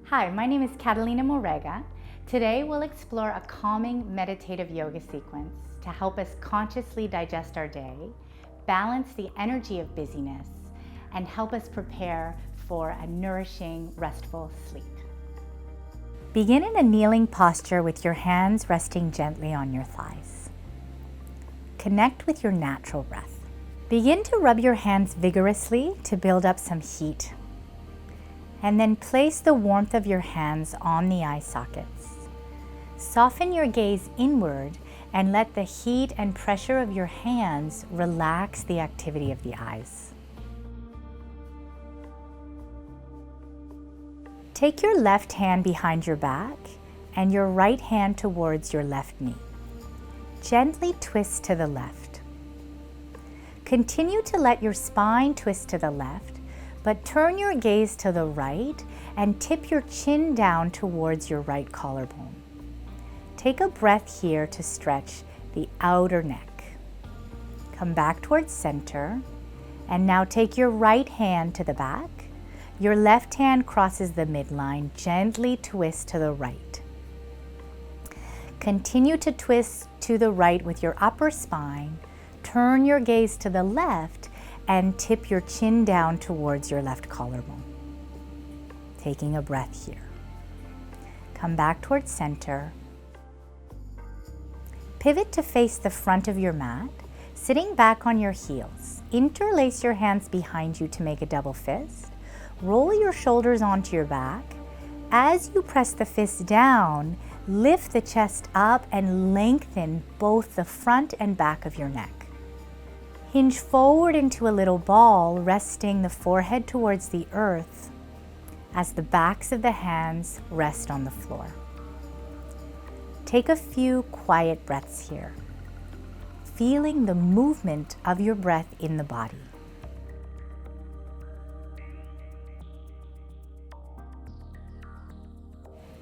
Hi, my name is Catalina Moraga. Today we'll explore a calming meditative yoga sequence to help us consciously digest our day, balance the energy of busyness, and help us prepare for a nourishing, restful sleep. Begin in a kneeling posture with your hands resting gently on your thighs. Connect with your natural breath. Begin to rub your hands vigorously to build up some heat. And then place the warmth of your hands on the eye sockets. Soften your gaze inward and let the heat and pressure of your hands relax the activity of the eyes. Take your left hand behind your back and your right hand towards your left knee. Gently twist to the left. Continue to let your spine twist to the left, but turn your gaze to the right and tip your chin down towards your right collarbone. Take a breath here to stretch the outer neck. Come back towards center, and now take your right hand to the back. Your left hand crosses the midline, gently twist to the right. Continue to twist to the right with your upper spine, turn your gaze to the left, and tip your chin down towards your left collarbone. Taking a breath here. Come back towards center. Pivot to face the front of your mat, sitting back on your heels. Interlace your hands behind you to make a double fist. Roll your shoulders onto your back. As you press the fist down, lift the chest up and lengthen both the front and back of your neck. Hinge forward into a little ball, resting the forehead towards the earth as the backs of the hands rest on the floor. Take a few quiet breaths here, feeling the movement of your breath in the body.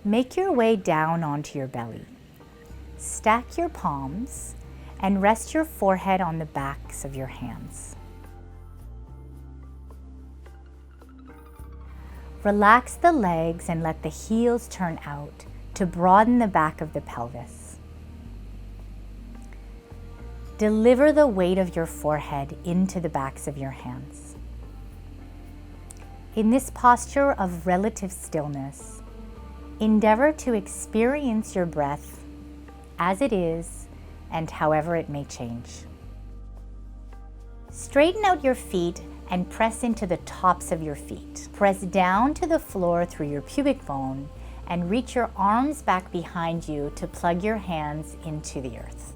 Make your way down onto your belly. Stack your palms and rest your forehead on the backs of your hands. Relax the legs and let the heels turn out to broaden the back of the pelvis. Deliver the weight of your forehead into the backs of your hands. In this posture of relative stillness, endeavor to experience your breath as it is and however it may change. Straighten out your feet and press into the tops of your feet. Press down to the floor through your pubic bone and reach your arms back behind you to plug your hands into the earth.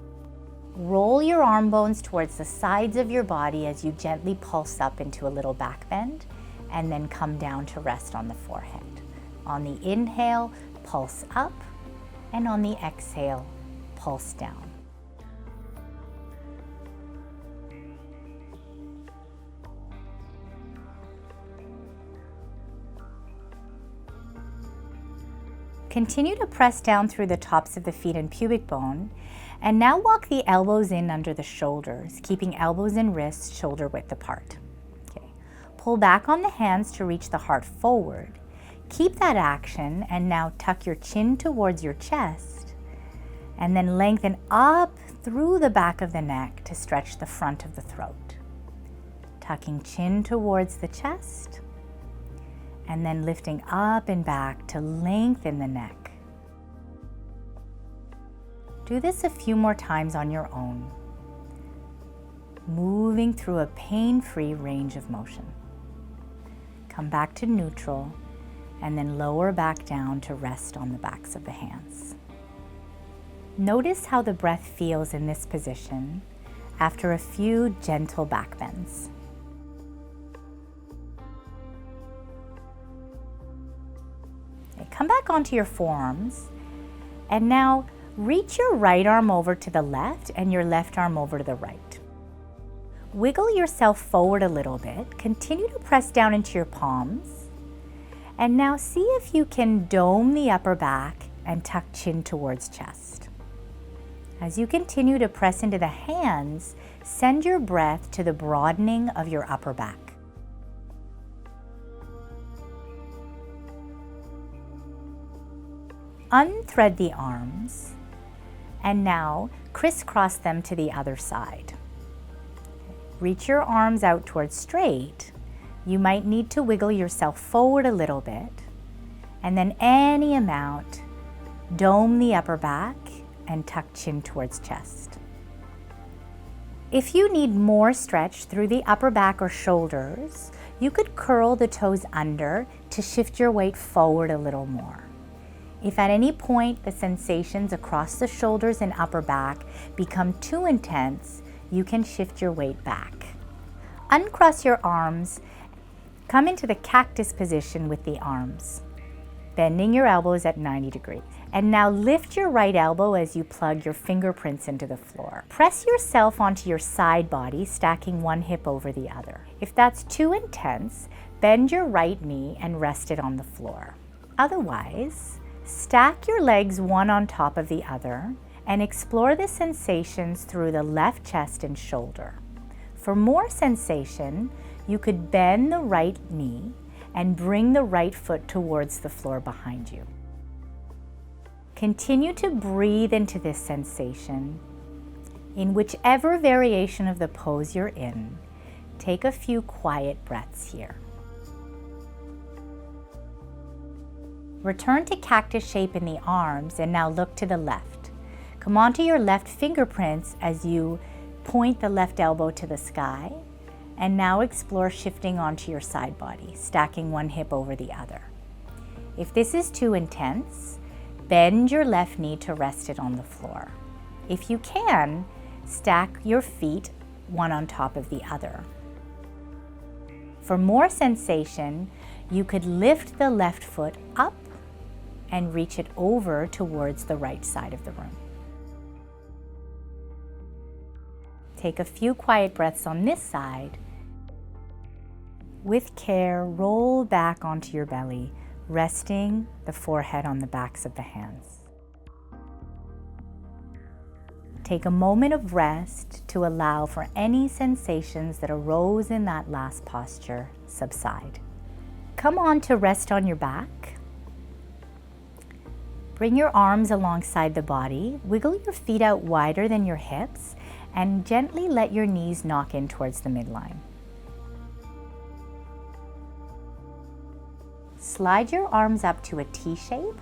Roll your arm bones towards the sides of your body as you gently pulse up into a little back bend and then come down to rest on the forehead. On the inhale, pulse up, and on the exhale, pulse down. Continue to press down through the tops of the feet and pubic bone, and now walk the elbows in under the shoulders, keeping elbows and wrists shoulder width apart. Okay. Pull back on the hands to reach the heart forward. Keep that action, and now tuck your chin towards your chest, and then lengthen up through the back of the neck to stretch the front of the throat. Tucking chin towards the chest, and then lifting up and back to lengthen the neck. Do this a few more times on your own, moving through a pain-free range of motion. Come back to neutral, and then lower back down to rest on the backs of the hands. Notice how the breath feels in this position after a few gentle back bends. Come back onto your forearms, and now reach your right arm over to the left and your left arm over to the right. Wiggle yourself forward a little bit, continue to press down into your palms, and now see if you can dome the upper back and tuck chin towards chest. As you continue to press into the hands, send your breath to the broadening of your upper back. unthread the arms, and now crisscross them to the other side. Reach your arms out towards straight. You might need to wiggle yourself forward a little bit, and then any amount, dome the upper back and tuck chin towards chest. If you need more stretch through the upper back or shoulders, you could curl the toes under to shift your weight forward a little more. If at any point the sensations across the shoulders and upper back become too intense, you can shift your weight back. Uncross your arms, come into the cactus position with the arms, bending your elbows at 90 degrees. And now lift your right elbow as you plug your fingerprints into the floor. Press yourself onto your side body, stacking one hip over the other. If that's too intense, bend your right knee and rest it on the floor. Otherwise, stack your legs one on top of the other and explore the sensations through the left chest and shoulder. For more sensation, you could bend the right knee and bring the right foot towards the floor behind you. Continue to breathe into this sensation. In whichever variation of the pose you're in, take a few quiet breaths here. Return to cactus shape in the arms and now look to the left. Come onto your left fingerprints as you point the left elbow to the sky, and now explore shifting onto your side body, stacking one hip over the other. If this is too intense, bend your left knee to rest it on the floor. If you can, stack your feet one on top of the other. For more sensation, you could lift the left foot up and reach it over towards the right side of the room. Take a few quiet breaths on this side. With care, roll back onto your belly, resting the forehead on the backs of the hands. Take a moment of rest to allow for any sensations that arose in that last posture subside. Come on to rest on your back. Bring your arms alongside the body, wiggle your feet out wider than your hips, and gently let your knees knock in towards the midline. Slide your arms up to a T shape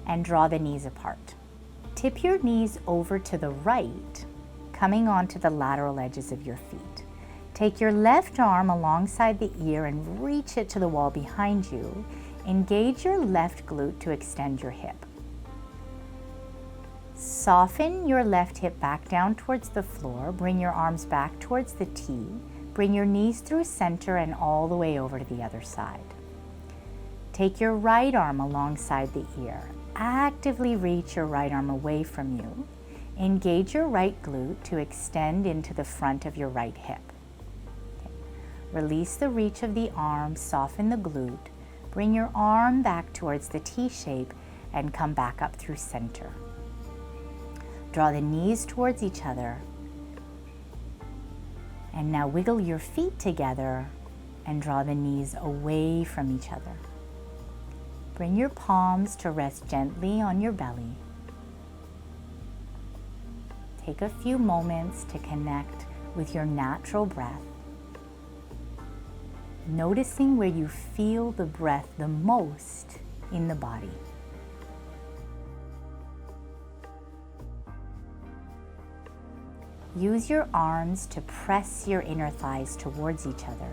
and draw the knees apart. Tip your knees over to the right, coming onto the lateral edges of your feet. Take your left arm alongside the ear and reach it to the wall behind you. Engage your left glute to extend your hip. Soften your left hip back down towards the floor. Bring your arms back towards the T. Bring your knees through center and all the way over to the other side. Take your right arm alongside the ear. Actively reach your right arm away from you. Engage your right glute to extend into the front of your right hip. Okay. Release the reach of the arm, soften the glute. Bring your arm back towards the T shape and come back up through center. Draw the knees towards each other. And now wiggle your feet together and draw the knees away from each other. Bring your palms to rest gently on your belly. Take a few moments to connect with your natural breath, noticing where you feel the breath the most in the body. Use your arms to press your inner thighs towards each other.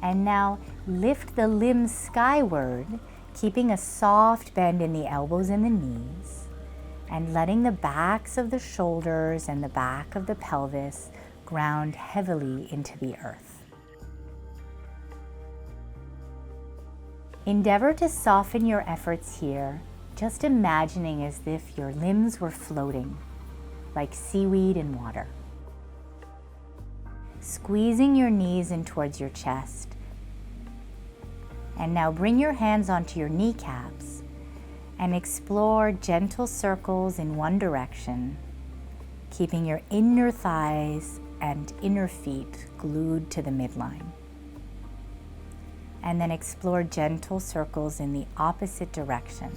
And now lift the limbs skyward, keeping a soft bend in the elbows and the knees, and letting the backs of the shoulders and the back of the pelvis ground heavily into the earth. Endeavor to soften your efforts here, just imagining as if your limbs were floating, like seaweed in water. Squeezing your knees in towards your chest. And now bring your hands onto your kneecaps and explore gentle circles in one direction, keeping your inner thighs and inner feet glued to the midline. and then explore gentle circles in the opposite direction.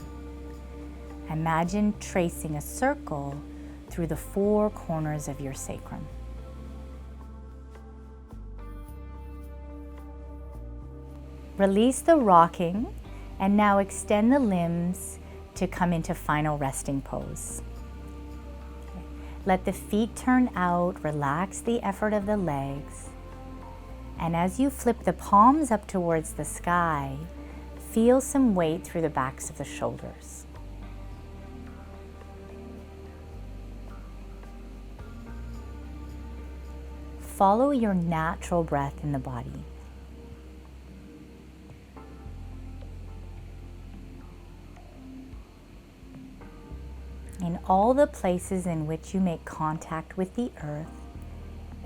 Imagine tracing a circle through the four corners of your sacrum. Release the rocking and now extend the limbs to come into final resting pose. Let the feet turn out, relax the effort of the legs, and as you flip the palms up towards the sky, feel some weight through the backs of the shoulders. Follow your natural breath in the body. In all the places in which you make contact with the earth,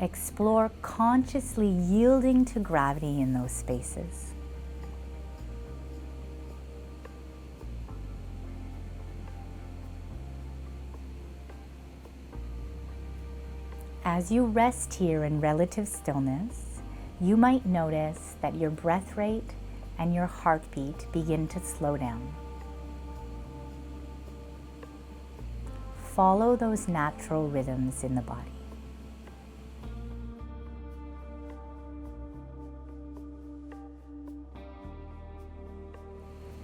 explore consciously yielding to gravity in those spaces. As you rest here in relative stillness, you might notice that your breath rate and your heartbeat begin to slow down. Follow those natural rhythms in the body.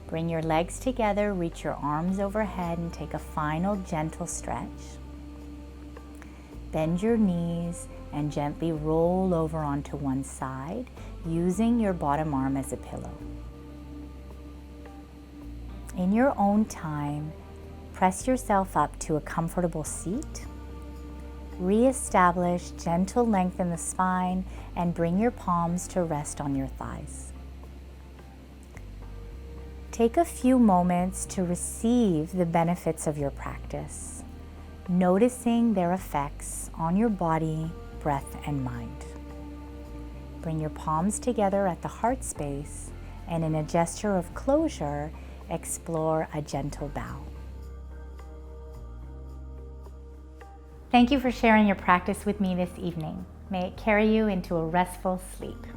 Bring your legs together, reach your arms overhead, and take a final gentle stretch. Bend your knees and gently roll over onto one side, using your bottom arm as a pillow. In your own time, press yourself up to a comfortable seat. Re-establish gentle length in the spine and bring your palms to rest on your thighs. Take a few moments to receive the benefits of your practice, noticing their effects on your body, breath, and mind. Bring your palms together at the heart space, and in a gesture of closure, explore a gentle bow. Thank you for sharing your practice with me this evening. May it carry you into a restful sleep.